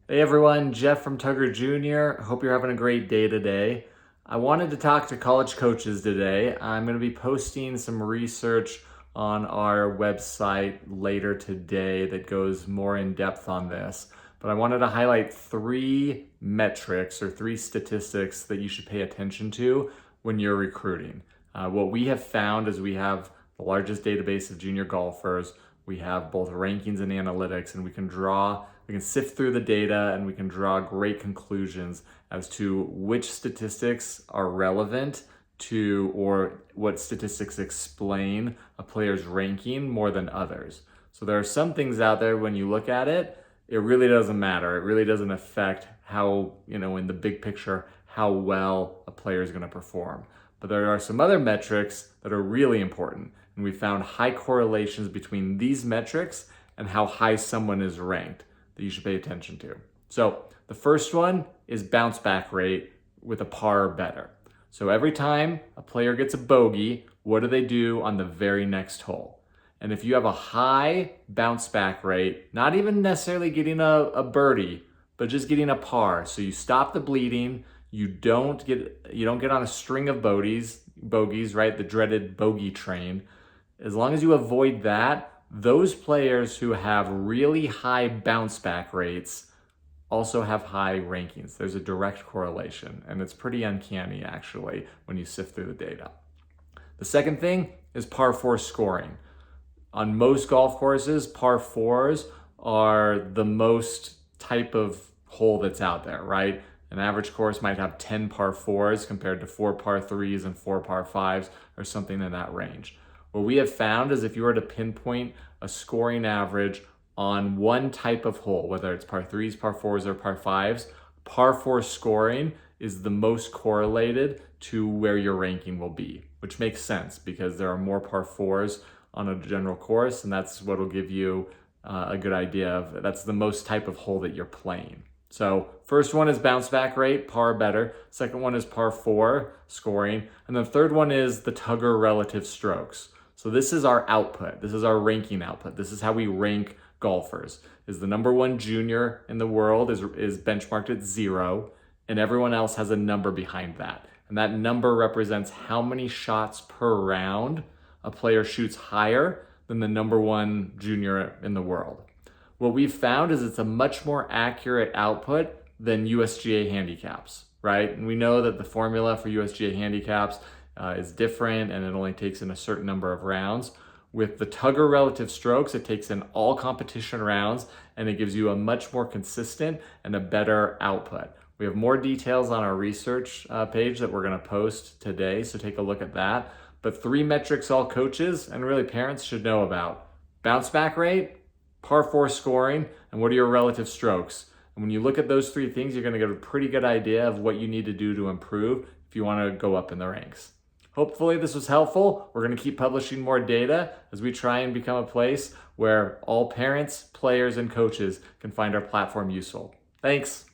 Hey everyone, Jeff from Tugger Jr. Hope you're having a great day today. I wanted to talk to college coaches today. I'm going to be posting some research on our website later today that goes more in depth on this. But I wanted to highlight three metrics or three statistics that you should pay attention to when you're recruiting. What we have found is we have the largest database of junior golfers. We have both rankings and analytics, and we can sift through the data and we can draw great conclusions as to which statistics are relevant to or what statistics explain a player's ranking more than others. So there are some things out there when you look at it, it really doesn't matter. It really doesn't affect how, in the big picture, how well a player is going to perform. But there are some other metrics that are really important. And we found high correlations between these metrics and how high someone is ranked that you should pay attention to. So the first one is bounce back rate with a par or better. So every time a player gets a bogey, what do they do on the very next hole? And if you have a high bounce back rate, not even necessarily getting a birdie, but just getting a par, so you stop the bleeding, you don't get on a string of bogeys, right? The dreaded bogey train. As long as you avoid that, those players who have really high bounce back rates also have high rankings. There's a direct correlation, and it's pretty uncanny actually when you sift through the data. The second thing is par 4 scoring. On most golf courses, par 4s are the most type of hole that's out there, right? An average course might have 10 par 4s compared to 4 par 3s and 4 par 5s or something in that range. What we have found is if you were to pinpoint a scoring average on one type of hole, whether it's par 3s, par 4s, or par 5s, par 4 scoring is the most correlated to where your ranking will be, which makes sense because there are more par 4s on a general course, and that's what will give you a good idea of that's the most type of hole that you're playing. So first one is bounce back rate, par better. Second one is par 4 scoring. And the third one is the Tugger relative strokes. So this is our output. This is our ranking output. This is how we rank golfers. Is the number one junior in the world is benchmarked at 0, and everyone else has a number behind that. And that number represents how many shots per round a player shoots higher than the number one junior in the world. What we've found is it's a much more accurate output than USGA handicaps, right? And we know that the formula for USGA handicaps is different and it only takes in a certain number of rounds. With the Tugger relative strokes, it takes in all competition rounds and it gives you a much more consistent and a better output. We have more details on our research page that we're going to post today, so take a look at that. But three metrics all coaches and really parents should know about: bounce back rate, par 4 scoring, and what are your relative strokes. And when you look at those three things, you're going to get a pretty good idea of what you need to do to improve if you want to go up in the ranks. Hopefully this was helpful. We're going to keep publishing more data as we try and become a place where all parents, players, and coaches can find our platform useful. Thanks.